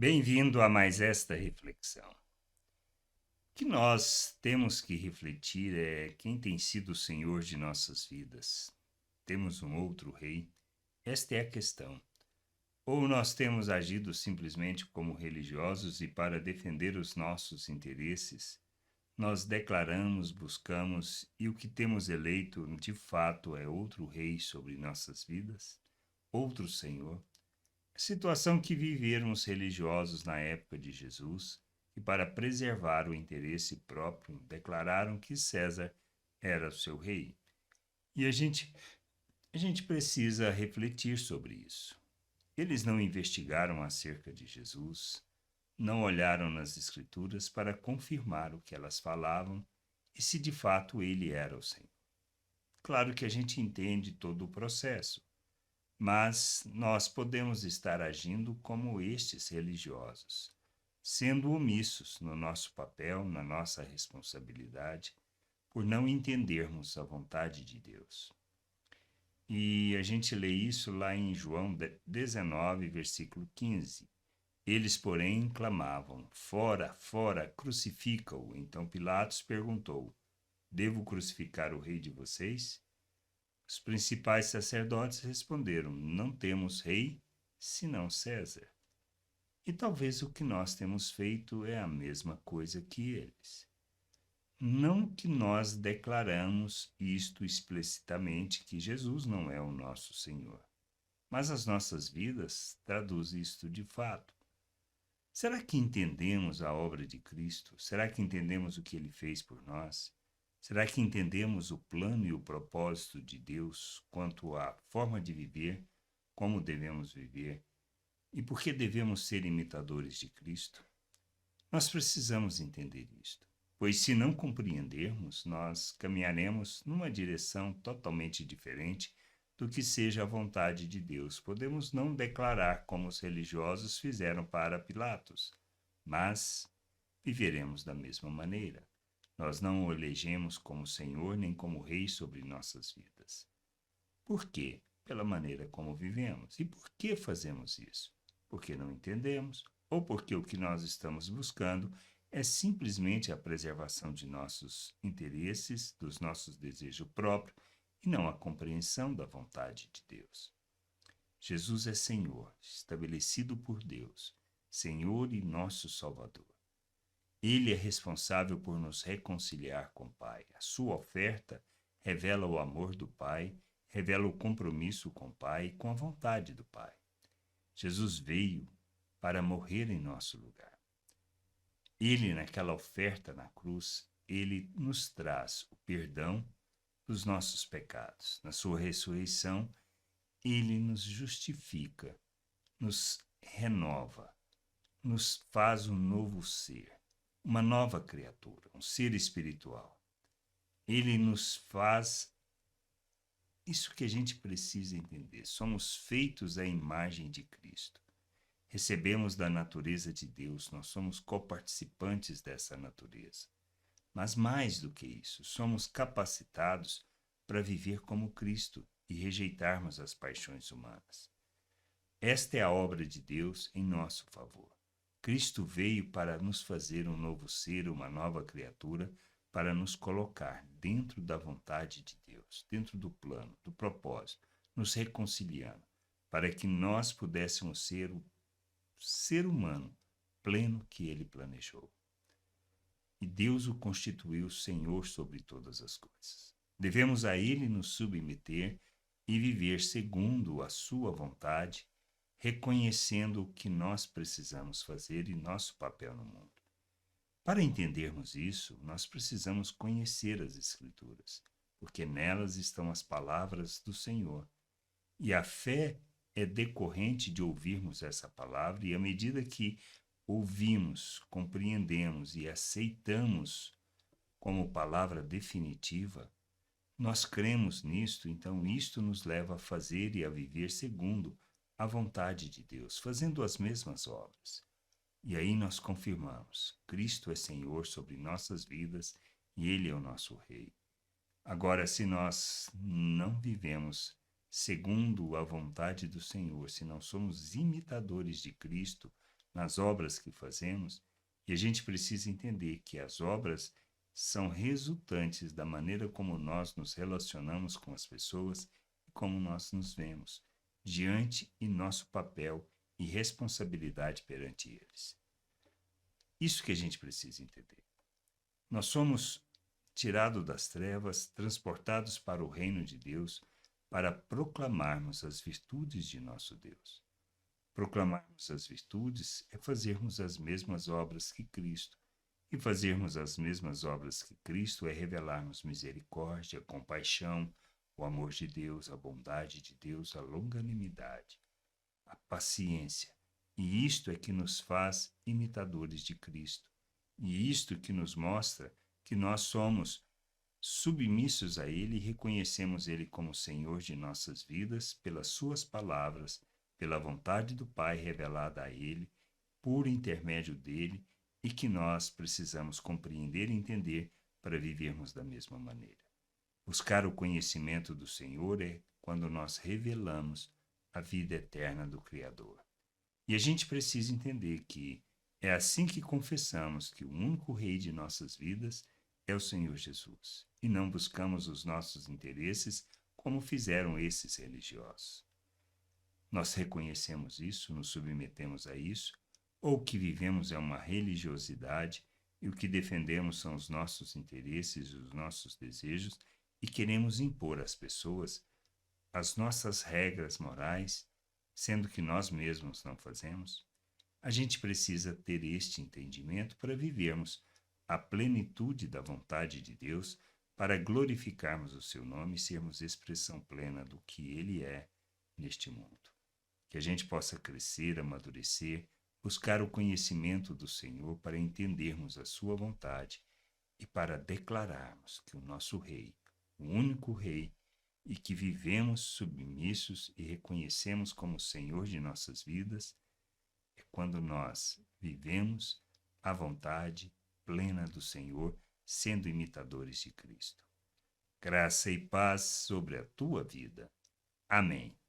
Bem-vindo a mais esta reflexão. O que nós temos que refletir é quem tem sido o Senhor de nossas vidas. Temos um outro rei? Esta é a questão. Ou nós temos agido simplesmente como religiosos e para defender os nossos interesses, nós declaramos, buscamos e o que temos eleito de fato é outro rei sobre nossas vidas? Outro Senhor? A situação que viveram os religiosos na época de Jesus, que para preservar o interesse próprio declararam que César era o seu rei. E a gente precisa refletir sobre isso. Eles não investigaram acerca de Jesus, não olharam nas Escrituras para confirmar o que elas falavam e se de fato ele era o Senhor. Claro que a gente entende todo o processo, mas nós podemos estar agindo como estes religiosos, sendo omissos no nosso papel, na nossa responsabilidade, por não entendermos a vontade de Deus. E a gente lê isso lá em João 19, versículo 15. Eles, porém, clamavam: Fora, fora, crucifica-o. Então Pilatos perguntou: Devo crucificar o rei de vocês? Os principais sacerdotes responderam: Não temos rei senão César. E talvez o que nós temos feito é a mesma coisa que eles. Não que nós declaramos isto explicitamente, que Jesus não é o nosso Senhor, mas as nossas vidas traduzem isto de fato. Será que entendemos a obra de Cristo? Será que entendemos o que ele fez por nós? Será que entendemos o plano e o propósito de Deus quanto à forma de viver, como devemos viver e por que devemos ser imitadores de Cristo? Nós precisamos entender isto, pois se não compreendermos, nós caminharemos numa direção totalmente diferente do que seja a vontade de Deus. Podemos não declarar como os religiosos fizeram para Pilatos, mas viveremos da mesma maneira. Nós não o elegemos como Senhor nem como Rei sobre nossas vidas. Por quê? Pela maneira como vivemos. E por que fazemos isso? Porque não entendemos, ou porque o que nós estamos buscando é simplesmente a preservação de nossos interesses, dos nossos desejos próprios, e não a compreensão da vontade de Deus. Jesus é Senhor, estabelecido por Deus, Senhor e nosso Salvador. Ele é responsável por nos reconciliar com o Pai. A sua oferta revela o amor do Pai, revela o compromisso com o Pai e com a vontade do Pai. Jesus veio para morrer em nosso lugar. Ele, naquela oferta na cruz, ele nos traz o perdão dos nossos pecados. Na sua ressurreição, ele nos justifica, nos renova, nos faz um novo ser, uma nova criatura, um ser espiritual. Ele nos faz isso que a gente precisa entender. Somos feitos à imagem de Cristo. Recebemos da natureza de Deus, nós somos coparticipantes dessa natureza. Mas mais do que isso, somos capacitados para viver como Cristo e rejeitarmos as paixões humanas. Esta é a obra de Deus em nosso favor. Cristo veio para nos fazer um novo ser, uma nova criatura, para nos colocar dentro da vontade de Deus, dentro do plano, do propósito, nos reconciliando, para que nós pudéssemos ser o ser humano pleno que ele planejou. E Deus o constituiu Senhor sobre todas as coisas. Devemos a ele nos submeter e viver segundo a sua vontade, reconhecendo o que nós precisamos fazer e nosso papel no mundo. Para entendermos isso, nós precisamos conhecer as Escrituras, porque nelas estão as palavras do Senhor. E a fé é decorrente de ouvirmos essa palavra, e à medida que ouvimos, compreendemos e aceitamos como palavra definitiva, nós cremos nisto, então isto nos leva a fazer e a viver segundo a vontade de Deus, fazendo as mesmas obras. E aí nós confirmamos: Cristo é Senhor sobre nossas vidas e Ele é o nosso Rei. Agora, se nós não vivemos segundo a vontade do Senhor, se não somos imitadores de Cristo, nas obras que fazemos, e a gente precisa entender que as obras são resultantes da maneira como nós nos relacionamos com as pessoas e como nós nos vemos diante e nosso papel e responsabilidade perante eles. Isso que a gente precisa entender. Nós somos tirados das trevas, transportados para o reino de Deus, para proclamarmos as virtudes de nosso Deus. Proclamarmos as virtudes é fazermos as mesmas obras que Cristo. E fazermos as mesmas obras que Cristo é revelarmos misericórdia, compaixão, o amor de Deus, a bondade de Deus, a longanimidade, a paciência. E isto é que nos faz imitadores de Cristo. E isto que nos mostra que nós somos submissos a Ele e reconhecemos Ele como Senhor de nossas vidas pelas Suas palavras, pela vontade do Pai revelada a Ele, por intermédio dele, e que nós precisamos compreender e entender para vivermos da mesma maneira. Buscar o conhecimento do Senhor é quando nós revelamos a vida eterna do Criador. E a gente precisa entender que é assim que confessamos que o único Rei de nossas vidas é o Senhor Jesus, e não buscamos os nossos interesses como fizeram esses religiosos. Nós reconhecemos isso, nos submetemos a isso, ou o que vivemos é uma religiosidade e o que defendemos são os nossos interesses e os nossos desejos e queremos impor às pessoas as nossas regras morais, sendo que nós mesmos não fazemos? A gente precisa ter este entendimento para vivermos a plenitude da vontade de Deus, para glorificarmos o seu nome e sermos expressão plena do que Ele é neste mundo. Que a gente possa crescer, amadurecer, buscar o conhecimento do Senhor para entendermos a sua vontade e para declararmos que o nosso Rei, o único Rei, e que vivemos submissos e reconhecemos como Senhor de nossas vidas, é quando nós vivemos a vontade plena do Senhor, sendo imitadores de Cristo. Graça e paz sobre a tua vida. Amém.